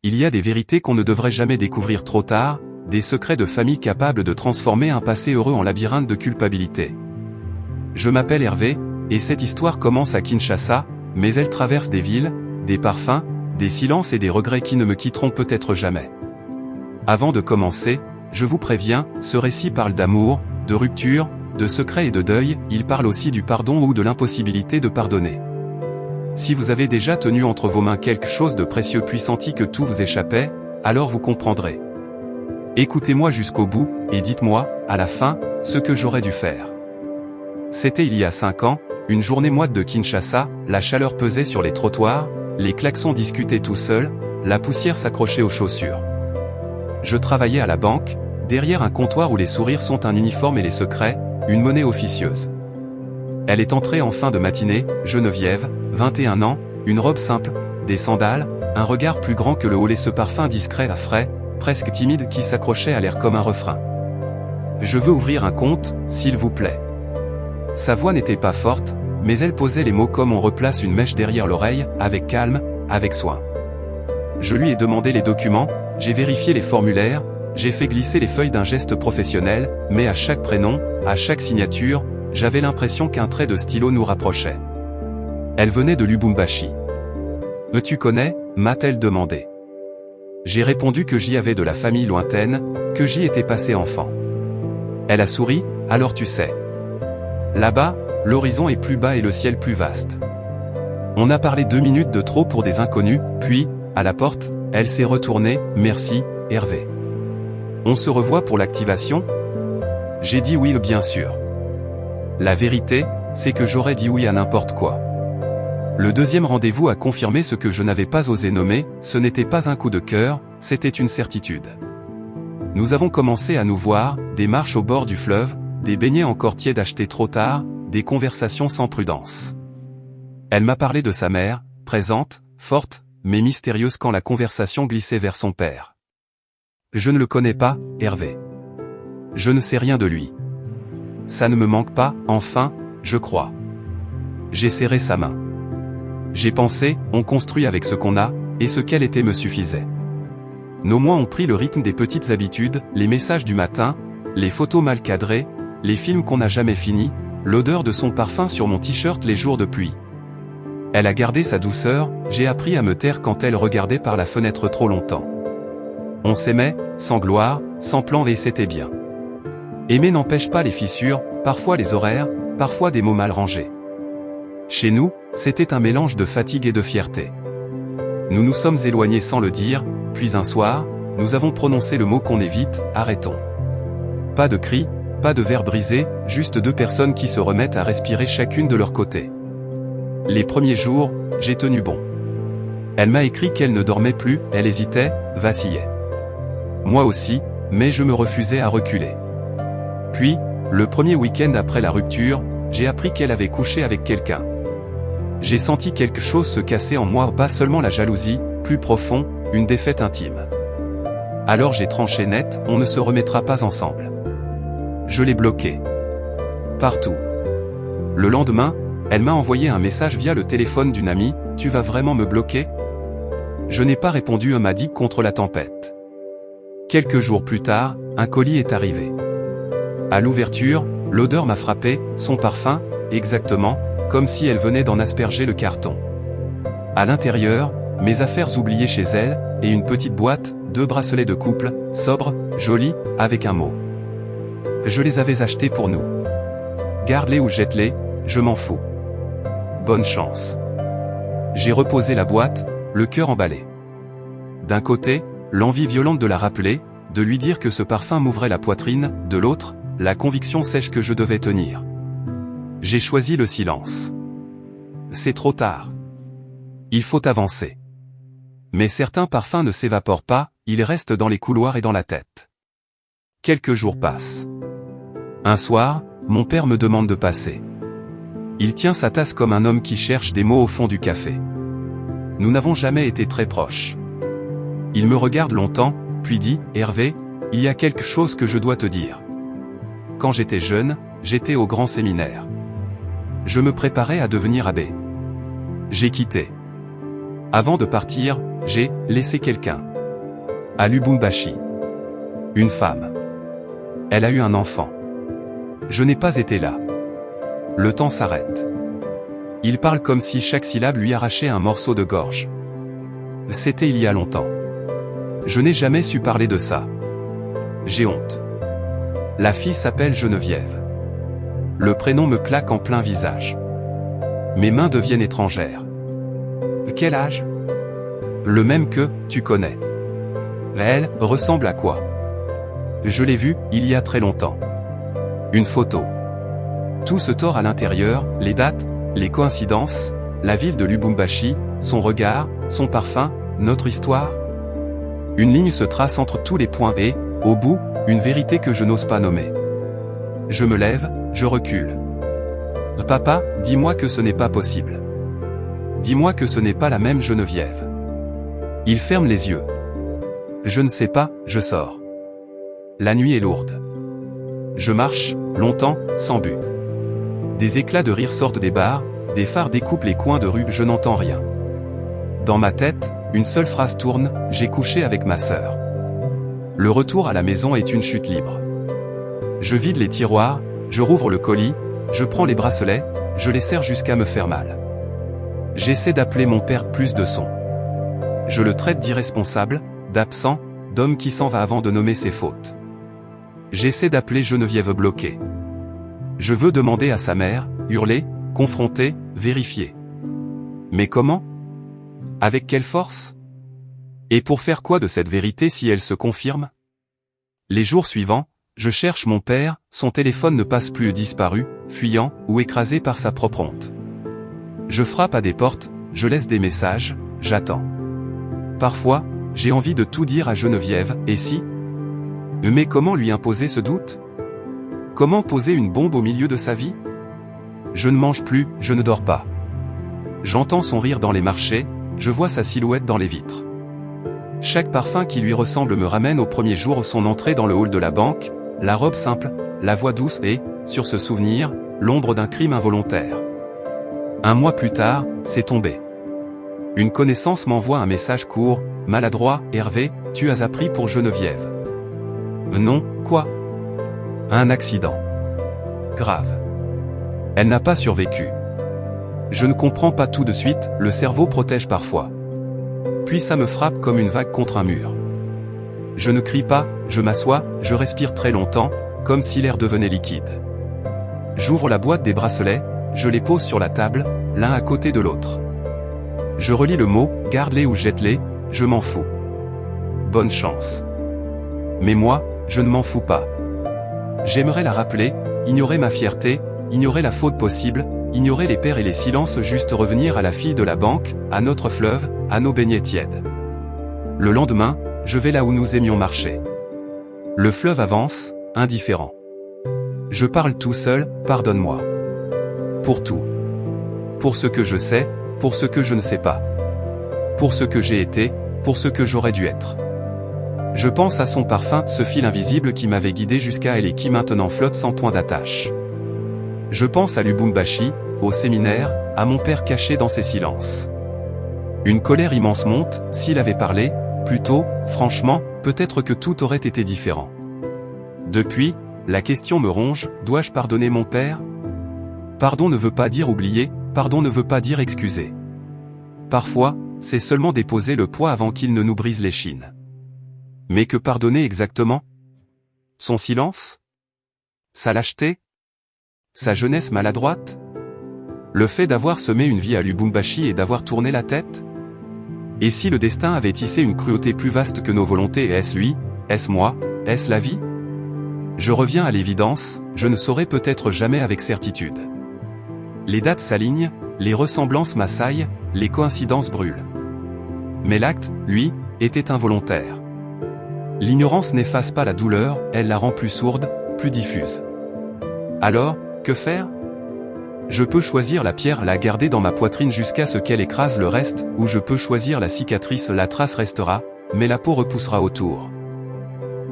Il y a des vérités qu'on ne devrait jamais découvrir trop tard, des secrets de famille capables de transformer un passé heureux en labyrinthe de culpabilité. Je m'appelle Hervé, et cette histoire commence à Kinshasa, mais elle traverse des villes, des parfums, des silences et des regrets qui ne me quitteront peut-être jamais. Avant de commencer, je vous préviens, ce récit parle d'amour, de rupture, de secrets et de deuil, il parle aussi du pardon ou de l'impossibilité de pardonner. Si vous avez déjà tenu entre vos mains quelque chose de précieux puis senti que tout vous échappait, alors vous comprendrez. Écoutez-moi jusqu'au bout, et dites-moi, à la fin, ce que j'aurais dû faire. C'était il y a 5 ans, une journée moite de Kinshasa, la chaleur pesait sur les trottoirs, les klaxons discutaient tout seuls, la poussière s'accrochait aux chaussures. Je travaillais à la banque, derrière un comptoir où les sourires sont un uniforme et les secrets, une monnaie officieuse. Elle est entrée en fin de matinée, Geneviève, 21 ans, une robe simple, des sandales, un regard plus grand que le haut et ce parfum discret à frais, presque timide qui s'accrochait à l'air comme un refrain. Je veux ouvrir un compte, s'il vous plaît. Sa voix n'était pas forte, mais elle posait les mots comme on replace une mèche derrière l'oreille, avec calme, avec soin. Je lui ai demandé les documents, j'ai vérifié les formulaires, j'ai fait glisser les feuilles d'un geste professionnel, mais à chaque prénom, à chaque signature, j'avais l'impression qu'un trait de stylo nous rapprochait. Elle venait de Lubumbashi. « Me tu connais » m'a-t-elle demandé. J'ai répondu que j'y avais de la famille lointaine, que j'y étais passé enfant. Elle a souri, « Alors tu sais. Là-bas, l'horizon est plus bas et le ciel plus vaste. » On a parlé 2 minutes de trop pour des inconnus, puis, à la porte, elle s'est retournée, « Merci, Hervé. On se revoit pour l'activation ?» J'ai dit oui bien sûr. La vérité, c'est que j'aurais dit oui à n'importe quoi. Le deuxième rendez-vous a confirmé ce que je n'avais pas osé nommer, ce n'était pas un coup de cœur, c'était une certitude. Nous avons commencé à nous voir, des marches au bord du fleuve, des beignets encore tièdes achetés trop tard, des conversations sans prudence. Elle m'a parlé de sa mère, présente, forte, mais mystérieuse quand la conversation glissait vers son père. Je ne le connais pas, Hervé. Je ne sais rien de lui. Ça ne me manque pas, enfin, je crois. J'ai serré sa main. J'ai pensé, on construit avec ce qu'on a, et ce qu'elle était me suffisait. Nos mois ont pris le rythme des petites habitudes, les messages du matin, les photos mal cadrées, les films qu'on n'a jamais finis, l'odeur de son parfum sur mon t-shirt les jours de pluie. Elle a gardé sa douceur, j'ai appris à me taire quand elle regardait par la fenêtre trop longtemps. On s'aimait, sans gloire, sans plan et c'était bien. Aimer n'empêche pas les fissures, parfois les horaires, parfois des mots mal rangés. Chez nous, c'était un mélange de fatigue et de fierté. Nous nous sommes éloignés sans le dire, puis un soir, nous avons prononcé le mot qu'on évite, arrêtons. Pas de cris, pas de verre brisé, juste 2 personnes qui se remettent à respirer chacune de leur côté. Les premiers jours, j'ai tenu bon. Elle m'a écrit qu'elle ne dormait plus, elle hésitait, vacillait. Moi aussi, mais je me refusais à reculer. Puis, le premier week-end après la rupture, j'ai appris qu'elle avait couché avec quelqu'un. J'ai senti quelque chose se casser en moi, pas seulement la jalousie, plus profond, une défaite intime. Alors j'ai tranché net, on ne se remettra pas ensemble. Je l'ai bloquée. Partout. Le lendemain, elle m'a envoyé un message via le téléphone d'une amie, « Tu vas vraiment me bloquer ?» Je n'ai pas répondu, m'a dit contre la tempête. Quelques jours plus tard, un colis est arrivé. À l'ouverture, l'odeur m'a frappé, son parfum, exactement, comme si elle venait d'en asperger le carton. À l'intérieur, mes affaires oubliées chez elle, et une petite boîte, 2 bracelets de couple, sobres, jolis, avec un mot. Je les avais achetés pour nous. Garde-les ou jette-les, je m'en fous. Bonne chance. J'ai reposé la boîte, le cœur emballé. D'un côté, l'envie violente de la rappeler, de lui dire que ce parfum m'ouvrait la poitrine, de l'autre, la conviction sèche que je devais tenir. J'ai choisi le silence. C'est trop tard. Il faut avancer. Mais certains parfums ne s'évaporent pas, ils restent dans les couloirs et dans la tête. Quelques jours passent. Un soir, mon père me demande de passer. Il tient sa tasse comme un homme qui cherche des mots au fond du café. Nous n'avons jamais été très proches. Il me regarde longtemps, puis dit, « Hervé, il y a quelque chose que je dois te dire. Quand j'étais jeune, j'étais au grand séminaire. Je me préparais à devenir abbé. J'ai quitté. Avant de partir, J'ai laissé quelqu'un. À Lubumbashi. Une femme. Elle a eu un enfant. Je n'ai pas été là. Le temps s'arrête. Il parle comme si chaque syllabe lui arrachait un morceau de gorge. C'était il y a longtemps. Je n'ai jamais su parler de ça. J'ai honte. La fille s'appelle Geneviève. Le prénom me claque en plein visage. Mes mains deviennent étrangères. Quel âge? Le même que, tu connais. Elle ressemble à quoi? Je l'ai vue, il y a très longtemps. Une photo. Tout se tord à l'intérieur, les dates, les coïncidences, la ville de Lubumbashi, son regard, son parfum, notre histoire. Une ligne se trace entre tous les points et, au bout, une vérité que je n'ose pas nommer. Je me lève, je recule. Papa, dis-moi que ce n'est pas possible. Dis-moi que ce n'est pas la même Geneviève. Il ferme les yeux. Je ne sais pas, je sors. La nuit est lourde. Je marche, longtemps, sans but. Des éclats de rire sortent des bars, des phares découpent les coins de rue, je n'entends rien. Dans ma tête, une seule phrase tourne, j'ai couché avec ma sœur. Le retour à la maison est une chute libre. Je vide les tiroirs, je rouvre le colis, je prends les bracelets, je les serre jusqu'à me faire mal. J'essaie d'appeler mon père plus de son. Je le traite d'irresponsable, d'absent, d'homme qui s'en va avant de nommer ses fautes. J'essaie d'appeler Geneviève bloquée. Je veux demander à sa mère, hurler, confronter, vérifier. Mais comment? Avec quelle force? Et pour faire quoi de cette vérité si elle se confirme? Les jours suivants, je cherche mon père, son téléphone ne passe plus, disparu, fuyant, ou écrasé par sa propre honte. Je frappe à des portes, je laisse des messages, j'attends. Parfois, j'ai envie de tout dire à Geneviève, et si? Mais comment lui imposer ce doute? Comment poser une bombe au milieu de sa vie? Je ne mange plus, je ne dors pas. J'entends son rire dans les marchés, je vois sa silhouette dans les vitres. Chaque parfum qui lui ressemble me ramène au premier jour son entrée dans le hall de la banque, la robe simple, la voix douce et, sur ce souvenir, l'ombre d'un crime involontaire. Un mois plus tard, c'est tombé. Une connaissance m'envoie un message court, maladroit, Hervé, tu as appris pour Geneviève. Non, quoi? Un accident. Grave. Elle n'a pas survécu. Je ne comprends pas tout de suite, le cerveau protège parfois. Puis ça me frappe comme une vague contre un mur. Je ne crie pas, je m'assois, je respire très longtemps, comme si l'air devenait liquide. J'ouvre la boîte des bracelets, je les pose sur la table, l'un à côté de l'autre. Je relis le mot, garde-les ou jette-les, je m'en fous. Bonne chance. Mais moi, je ne m'en fous pas. J'aimerais la rappeler, ignorer ma fierté, ignorer la faute possible, ignorer les pères et les silences, juste revenir à la fille de la banque, à notre fleuve, à nos beignets tièdes. Le lendemain, je vais là où nous aimions marcher. Le fleuve avance, indifférent. Je parle tout seul, pardonne-moi. Pour tout. Pour ce que je sais, pour ce que je ne sais pas. Pour ce que j'ai été, pour ce que j'aurais dû être. Je pense à son parfum, ce fil invisible qui m'avait guidé jusqu'à elle et qui maintenant flotte sans point d'attache. Je pense à Lubumbashi, au séminaire, à mon père caché dans ses silences. Une colère immense monte, s'il avait parlé, plus tôt, franchement, peut-être que tout aurait été différent. Depuis, la question me ronge, dois-je pardonner mon père? Pardon ne veut pas dire oublier, pardon ne veut pas dire excuser. Parfois, c'est seulement déposer le poids avant qu'il ne nous brise l'échine. Mais que pardonner exactement? Son silence? Sa lâcheté? Sa jeunesse maladroite? Le fait d'avoir semé une vie à Lubumbashi et d'avoir tourné la tête? Et si le destin avait tissé une cruauté plus vaste que nos volontés, est-ce lui? Est-ce moi? Est-ce la vie? Je reviens à l'évidence, je ne saurai peut-être jamais avec certitude. Les dates s'alignent, les ressemblances m'assaillent, les coïncidences brûlent. Mais l'acte, lui, était involontaire. L'ignorance n'efface pas la douleur, elle la rend plus sourde, plus diffuse. Alors, que faire? Je peux choisir la pierre, la garder dans ma poitrine jusqu'à ce qu'elle écrase le reste, ou je peux choisir la cicatrice, la trace restera, mais la peau repoussera autour.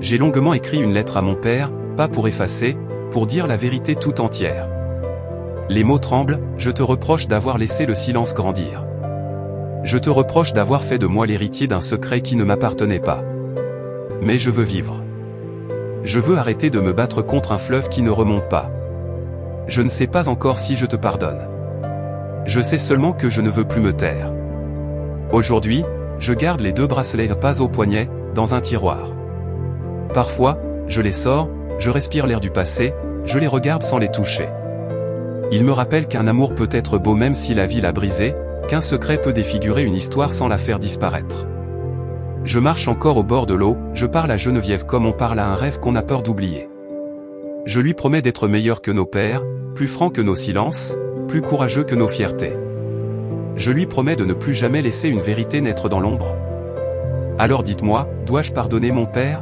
J'ai longuement écrit une lettre à mon père, pas pour effacer, pour dire la vérité tout entière. Les mots tremblent, je te reproche d'avoir laissé le silence grandir. Je te reproche d'avoir fait de moi l'héritier d'un secret qui ne m'appartenait pas. Mais je veux vivre. Je veux arrêter de me battre contre un fleuve qui ne remonte pas. Je ne sais pas encore si je te pardonne. Je sais seulement que je ne veux plus me taire. Aujourd'hui, je garde les 2 bracelets pas au poignet, dans un tiroir. Parfois, je les sors, je respire l'air du passé, je les regarde sans les toucher. Ils me rappellent qu'un amour peut être beau même si la vie l'a brisé, qu'un secret peut défigurer une histoire sans la faire disparaître. Je marche encore au bord de l'eau, je parle à Geneviève comme on parle à un rêve qu'on a peur d'oublier. Je lui promets d'être meilleur que nos pères, plus franc que nos silences, plus courageux que nos fiertés. Je lui promets de ne plus jamais laisser une vérité naître dans l'ombre. Alors dites-moi, dois-je pardonner mon père?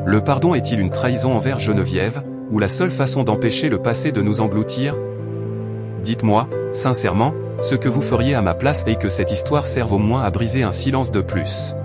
Le pardon est-il une trahison envers Geneviève, ou la seule façon d'empêcher le passé de nous engloutir? Dites-moi, sincèrement, ce que vous feriez à ma place et que cette histoire serve au moins à briser un silence de plus.